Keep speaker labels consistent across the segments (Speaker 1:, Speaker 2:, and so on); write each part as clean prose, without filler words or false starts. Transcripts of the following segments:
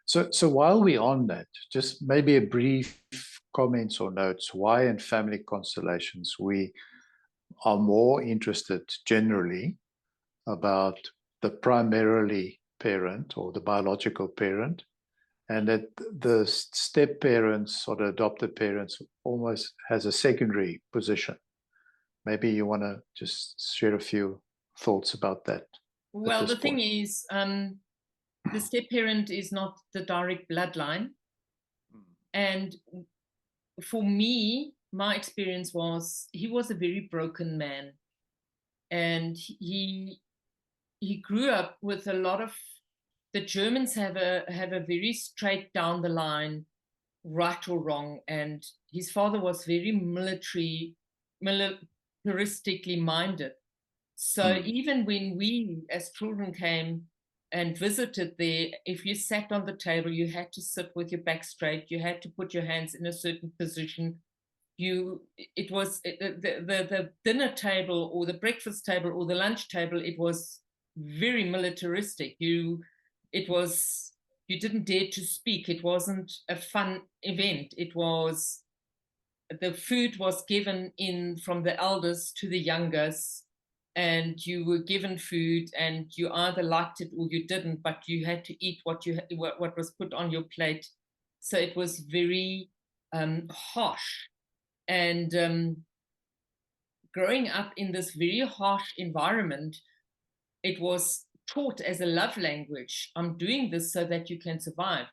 Speaker 1: So while we're on that, just maybe a brief comments or notes why in family constellations we are more interested generally about the primarily parent or the biological parent, and that the step parents or the adopted parents almost has a secondary position. Maybe you want to just share a few thoughts about that at
Speaker 2: Well,
Speaker 1: this
Speaker 2: the thing
Speaker 1: point.
Speaker 2: is, the step parent is not the direct bloodline. And for me, my experience was he was a very broken man. And he grew up with a lot of the Germans have a very straight down the line, right or wrong. And his father was very militaristically minded. So
Speaker 1: Mm,
Speaker 2: even when we as children came and visited there, if you sat on the table, you had to sit with your back straight. You had to put your hands in a certain position. It was the dinner table or the breakfast table or the lunch table. It was very militaristic. It was you didn't dare to speak. It wasn't a fun event. It was the food was given in from the eldest to the youngest, and you were given food and you either liked it or you didn't, but you had to eat what was put on your plate. So it was very harsh. And growing up in this very harsh environment, it was taught as a love language. I'm doing this so that you can survive.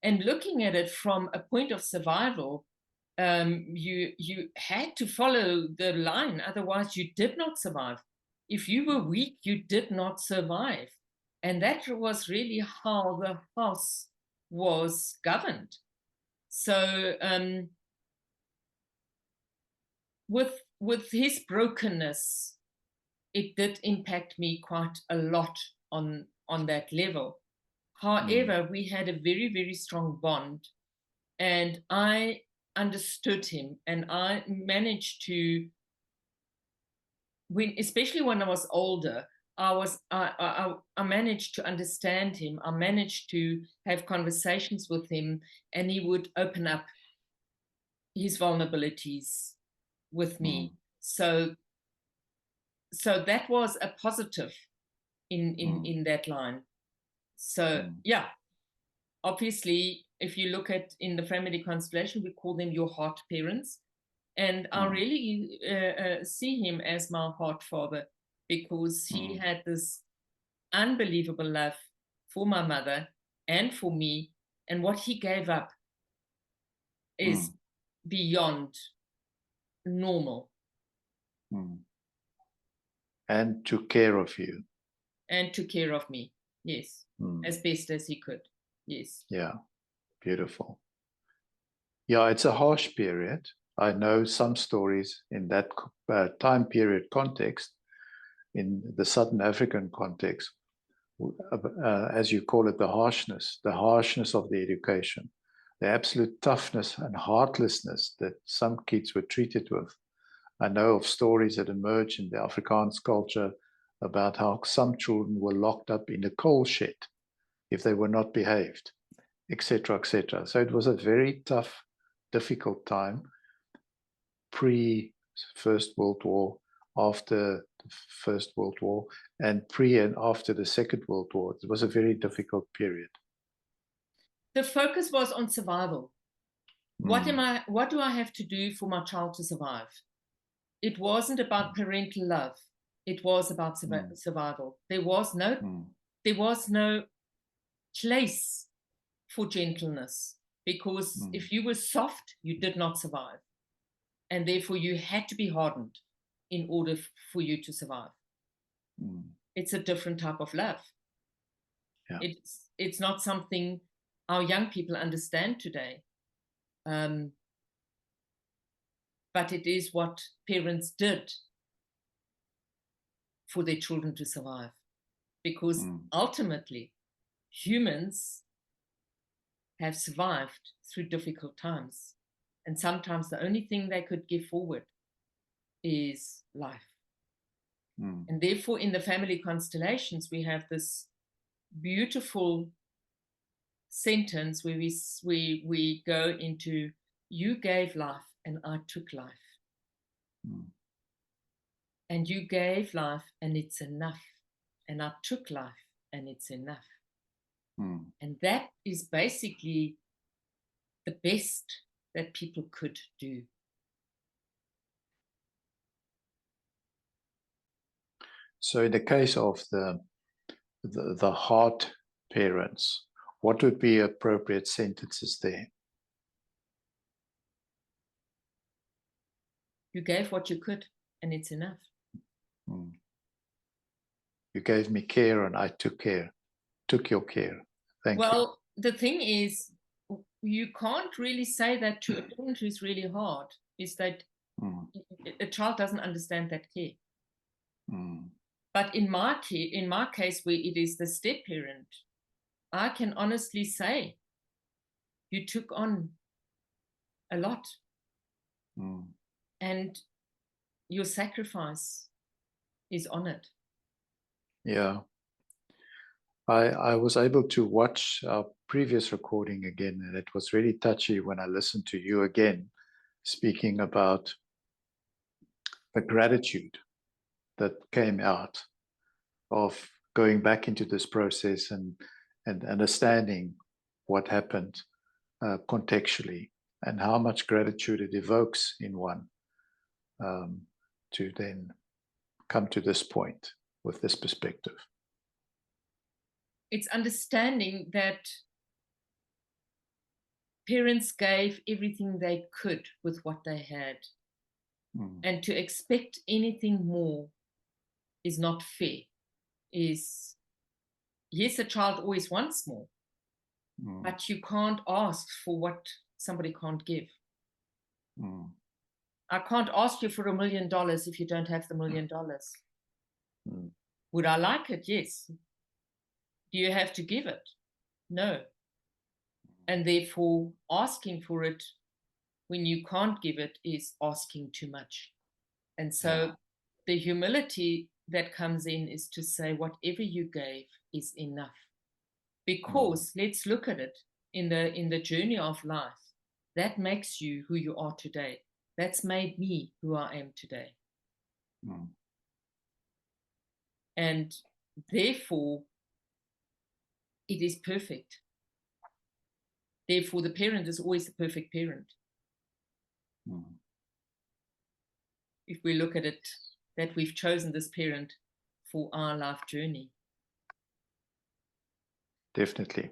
Speaker 2: And looking at it from a point of survival, you had to follow the line, otherwise you did not survive. If you were weak, you did not survive. And that was really how the house was governed. So with his brokenness, it did impact me quite a lot on that level.
Speaker 1: mm,
Speaker 2: However, we had a very, very strong bond, and I understood him, and I managed to, especially when I was older, I managed to understand him. I managed to have conversations with him, and he would open up his vulnerabilities with
Speaker 1: mm,
Speaker 2: me. So that was a positive
Speaker 1: mm,
Speaker 2: in that line. So
Speaker 1: mm,
Speaker 2: yeah, obviously, if you look at in the family constellation, we call them your heart parents, and I
Speaker 1: mm,
Speaker 2: really see him as my heart father, because he
Speaker 1: mm,
Speaker 2: had this unbelievable love for my mother and for me, and what he gave up is
Speaker 1: mm,
Speaker 2: beyond normal,
Speaker 1: mm. And took care of you.
Speaker 2: and took care of me, yes,
Speaker 1: Mm,
Speaker 2: as best as he could, yes.
Speaker 1: yeah, beautiful. Yeah, it's a harsh period. I know some stories in that time period context, in the Southern African context, as you call it, the harshness of the education, the absolute toughness and heartlessness that some kids were treated with. I know of stories that emerge in the Afrikaans culture about how some children were locked up in a coal shed if they were not behaved, etc., etc. So it was a very tough, difficult time pre First World War, after the First World War, and pre and after the Second World War. It was a very difficult period.
Speaker 2: The focus was on survival.
Speaker 1: Mm,
Speaker 2: What do I have to do for my child to survive? It wasn't about parental love. It was about
Speaker 1: mm,
Speaker 2: survival.
Speaker 1: mm,
Speaker 2: There was no place for gentleness, because
Speaker 1: mm,
Speaker 2: if you were soft, you did not survive, and therefore you had to be hardened in order for you to survive.
Speaker 1: mm.
Speaker 2: It's a different type of love.
Speaker 1: Yeah.
Speaker 2: It's not something our young people understand today, um, but it is what parents did for their children to survive, because
Speaker 1: Mm,
Speaker 2: ultimately humans have survived through difficult times. And sometimes the only thing they could give forward is life.
Speaker 1: mm,
Speaker 2: And therefore, in the family constellations, we have this beautiful sentence where we go into, you gave life and I took life. And you gave life and it's enough. And I took life and it's enough. And that is basically the best that people could do.
Speaker 1: So in the case of the heart parents, what would be appropriate sentences there?
Speaker 2: You gave what you could and it's enough.
Speaker 1: You gave me care and I took your care. Thank you.
Speaker 2: Well, the thing is, you can't really say that to a parent who's really hard, is that a child doesn't understand that care. But in my case, where it is the step parent, I can honestly say, you took on a lot. And your sacrifice is honored.
Speaker 1: Yeah. I was able to watch our previous recording again, and it was really touchy when I listened to you again speaking about the gratitude that came out of going back into this process and understanding what happened contextually, and how much gratitude it evokes in one to then come to this point with this perspective.
Speaker 2: It's understanding that parents gave everything they could with what they had. And to expect anything more is not fair. Yes, a child always wants more, but you can't ask for what somebody can't give. I can't ask you for $1 million if you don't have the $1 million. Would I like it? Yes. Do you have to give it? No. And therefore, asking for it when you can't give it is asking too much. And so the humility that comes in is to say, whatever you gave is enough. Because let's look at it in the journey of life. That makes you who you are today. That's made me who I am today. And therefore, it is perfect. Therefore, the parent is always the perfect parent. If we look at it, that we've chosen this parent for our life journey.
Speaker 1: Definitely.